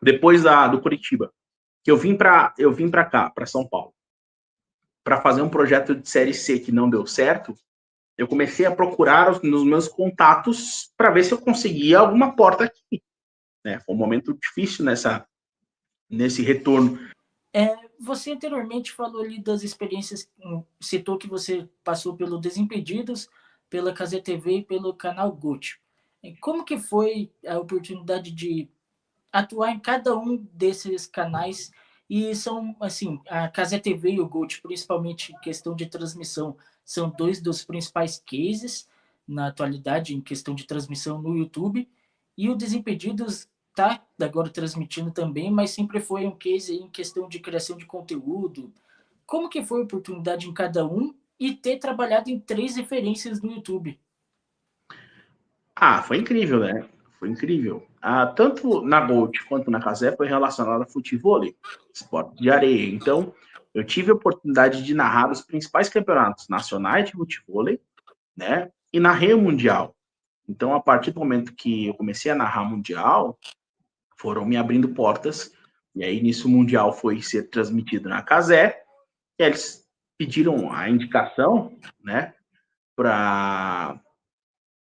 depois do Curitiba, que eu vim para cá, para São Paulo, para fazer um projeto de Série C que não deu certo. Eu comecei a procurar nos meus contatos para ver se eu conseguia alguma porta aqui, né? Foi um momento difícil nesse retorno. Você anteriormente falou ali das experiências, citou que você passou pelo Desimpedidos, pela Cazé TV e pelo canal GOT. Como que foi a oportunidade de atuar em cada um desses canais? E são, assim, a Cazé TV e o GOT, principalmente em questão de transmissão, são dois dos principais cases na atualidade em questão de transmissão no YouTube. E o Desimpedidos está agora transmitindo também, mas sempre foi um case em questão de criação de conteúdo. Como que foi a oportunidade em cada um e ter trabalhado em 3 referências no YouTube? Foi incrível, né? Foi incrível. Tanto na Gold quanto na Cazé foi relacionado a futevôlei, esporte de areia. Então, eu tive a oportunidade de narrar os principais campeonatos nacionais de futevôlei, né? E narrei o Mundial. Então, a partir do momento que eu comecei a narrar Mundial, foram me abrindo portas. E aí, nisso, o Mundial foi ser transmitido na Cazé. E aí eles pediram a indicação, né? Para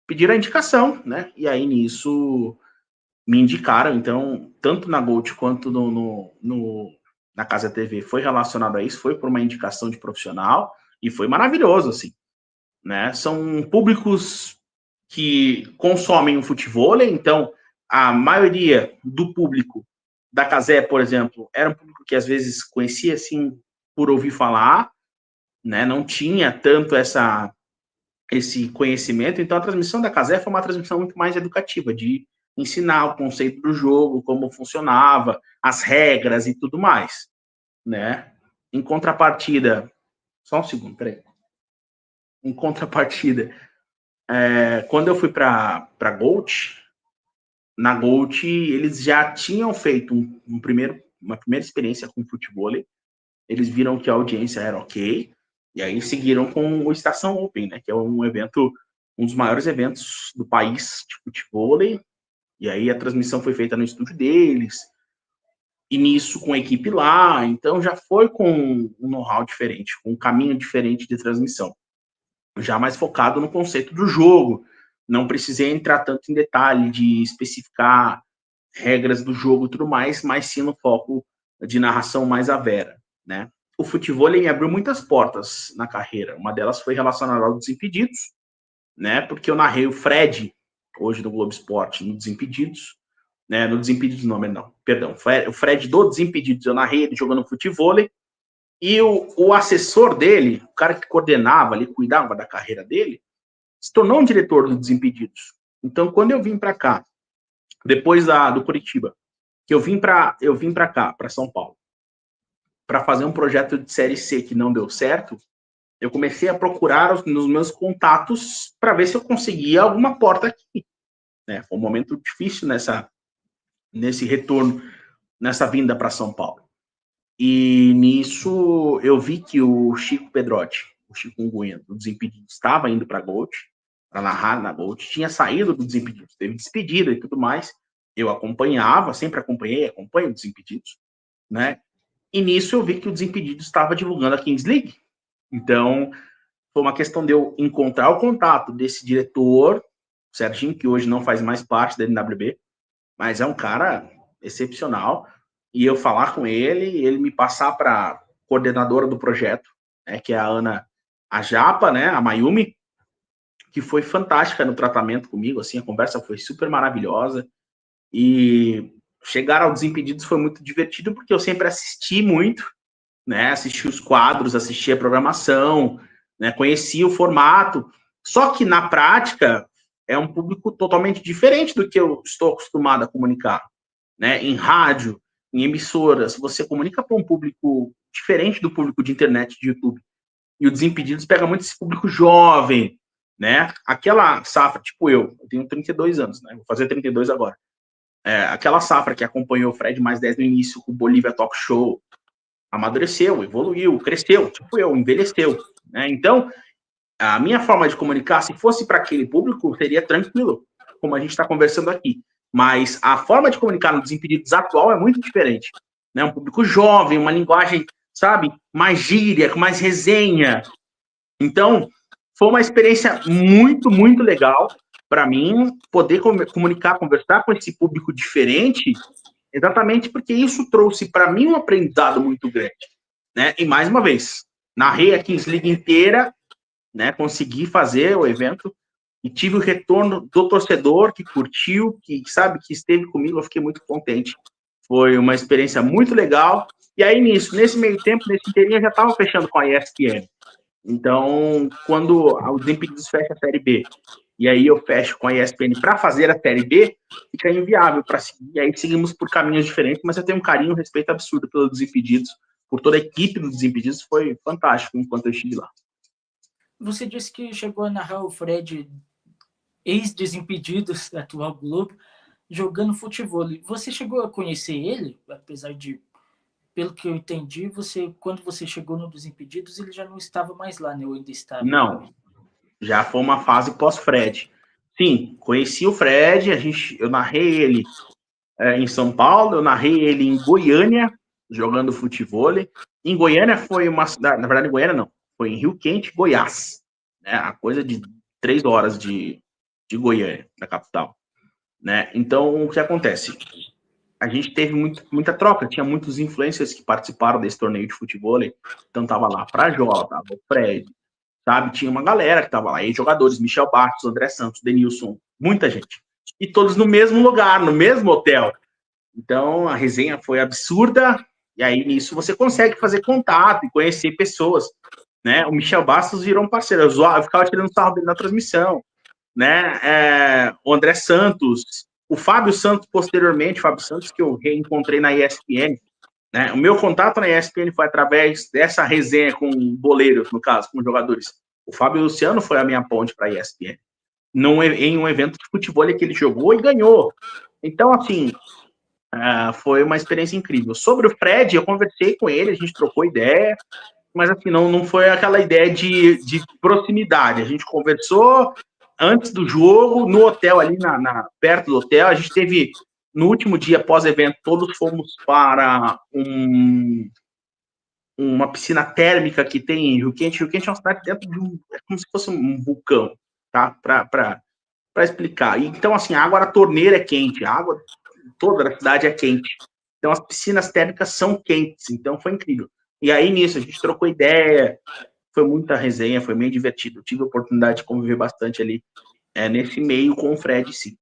pedir a indicação, né? E aí, nisso, me indicaram. Então, tanto na Gold quanto na Casa TV foi relacionado a isso. Foi por uma indicação de profissional. E foi maravilhoso, assim, né? São públicos que consomem o futevôlei, então a maioria do público da Cazé, por exemplo, era um público que às vezes conhecia assim por ouvir falar, né? Não tinha tanto esse conhecimento, então a transmissão da Cazé foi uma transmissão muito mais educativa, de ensinar o conceito do jogo, como funcionava, as regras e tudo mais, né? Em contrapartida, só um segundo, peraí. Em contrapartida, quando eu fui para Gold, na Gold eles já tinham feito uma primeira experiência com futebol. Eles viram que a audiência era ok, e aí seguiram com o Estação Open, né, que é um dos maiores eventos do país de futebol. E aí a transmissão foi feita no estúdio deles, e nisso com a equipe lá, então já foi com um know-how diferente, com um caminho diferente de transmissão, já mais focado no conceito do jogo. Não precisei entrar tanto em detalhe de especificar regras do jogo e tudo mais, mas sim no foco de narração mais à vera, né? O futebol me abriu muitas portas na carreira. Uma delas foi relacionada aos Desimpedidos, né? Porque eu narrei o Fred, hoje no Globo Esporte, no Desimpedidos, né? No Desimpedidos não, perdão. O Fred do Desimpedidos, eu narrei ele jogando futebol. E o assessor dele, o cara que coordenava ali, cuidava da carreira dele, se tornou um diretor do Desimpedidos. Então, quando eu vim para cá, depois do Curitiba, que eu vim para cá, para São Paulo, para fazer um projeto de Série C que não deu certo, eu comecei a procurar nos meus contatos para ver se eu conseguia alguma porta aqui, né? Foi um momento difícil nesse retorno, nessa vinda para São Paulo. E nisso eu vi que o Chico Pedrotti, o Chico Unguinha, do Desimpedidos, estava indo para a Gold, para narrar na Gold, tinha saído do Desimpedidos, teve despedida e tudo mais. Eu acompanhava, sempre acompanho o Desimpedidos, né? E nisso eu vi que o Desimpedidos estava divulgando a Kings League. Então, foi uma questão de eu encontrar o contato desse diretor, o Serginho, que hoje não faz mais parte da NWB, mas é um cara excepcional, e eu falar com ele me passar para a coordenadora do projeto, né, que é a Ana Ajapa, né, a Mayumi, que foi fantástica no tratamento comigo, assim, a conversa foi super maravilhosa, e chegar ao Desimpedidos foi muito divertido, porque eu sempre assisti muito, né, assisti os quadros, assisti a programação, né, conheci o formato, só que na prática é um público totalmente diferente do que eu estou acostumado a comunicar, né, em rádio, em emissoras, você comunica para um público diferente do público de internet, de YouTube, e o Desimpedidos pega muito esse público jovem, né, aquela safra, tipo eu tenho 32 anos, né, vou fazer 32 agora, aquela safra que acompanhou o Fred mais 10 no início, com o Bolívia Talk Show, amadureceu, evoluiu, cresceu, tipo eu, envelheceu, né? Então, a minha forma de comunicar, se fosse para aquele público, seria tranquilo, como a gente está conversando aqui. mas a forma de comunicar no Desimpedidos atual é muito diferente, né? Um público jovem, uma linguagem, sabe, mais gíria, com mais resenha. Então, foi uma experiência muito, muito legal para mim poder comunicar, conversar com esse público diferente, exatamente porque isso trouxe para mim um aprendizado muito grande, né? E mais uma vez, narrei a Kings League inteira, né? Consegui fazer o evento e tive o retorno do torcedor que curtiu, que sabe, que esteve comigo. Eu fiquei muito contente. Foi uma experiência muito legal. E aí, nesse meio tempo, nesse inteirinho, eu já estava fechando com a ESPN. Então, quando o Desimpedidos fecha a Série B, e aí eu fecho com a ESPN para fazer a Série B, fica inviável para seguir. E aí seguimos por caminhos diferentes, mas eu tenho um carinho e um respeito absurdo pelos Desimpedidos, por toda a equipe dos Desimpedidos. Foi fantástico enquanto eu estive lá. Você disse que chegou a narrar o Fred, ex-Desimpedidos, atual Globo, jogando futebol. Você chegou a conhecer ele, apesar de, pelo que eu entendi, quando você chegou no Desimpedidos, ele já não estava mais lá, né? Ou ainda estava? Não, já foi uma fase pós-Fred. Sim, conheci o Fred, eu narrei ele em São Paulo, eu narrei ele em Goiânia, jogando futebol. Em Goiânia foi uma cidade, na verdade, em Goiânia não, foi em Rio Quente, Goiás, né? A coisa de 3 horas de Goiânia, da capital, né? Então, o que acontece? A gente teve muita troca, tinha muitos influencers que participaram desse torneio de futebol, então tava lá Frajola, tava o Fred, sabe? Tinha uma galera que tava lá, aí jogadores, Michel Bastos, André Santos, Denilson, muita gente. E todos no mesmo lugar, no mesmo hotel. Então, a resenha foi absurda, e aí nisso você consegue fazer contato e conhecer pessoas, né? O Michel Bastos virou um parceiro, eu ficava tirando sarro dele na transmissão, né? O André Santos, o Fábio Santos posteriormente, o Fábio Santos que eu reencontrei na ESPN, né? O meu contato na ESPN foi através dessa resenha com boleiros, no caso, com jogadores. O Fábio Luciano foi a minha ponte para a ESPN, em um evento de futebol que ele jogou e ganhou. Então, assim, foi uma experiência incrível. Sobre o Fred, eu conversei com ele, a gente trocou ideia, mas assim, não foi aquela ideia de proximidade. A gente conversou antes do jogo, no hotel ali, perto do hotel. A gente teve, no último dia pós-evento, todos fomos para uma piscina térmica que tem em Rio Quente. Rio Quente é uma cidade dentro de é como se fosse um vulcão, tá? Para explicar. Então, assim, a água da torneira é quente, a água toda a cidade é quente. Então, as piscinas térmicas são quentes. Então, foi incrível. E aí, nisso, a gente trocou ideia, foi muita resenha, foi meio divertido. Tive a oportunidade de conviver bastante ali nesse meio com o Fred, sim.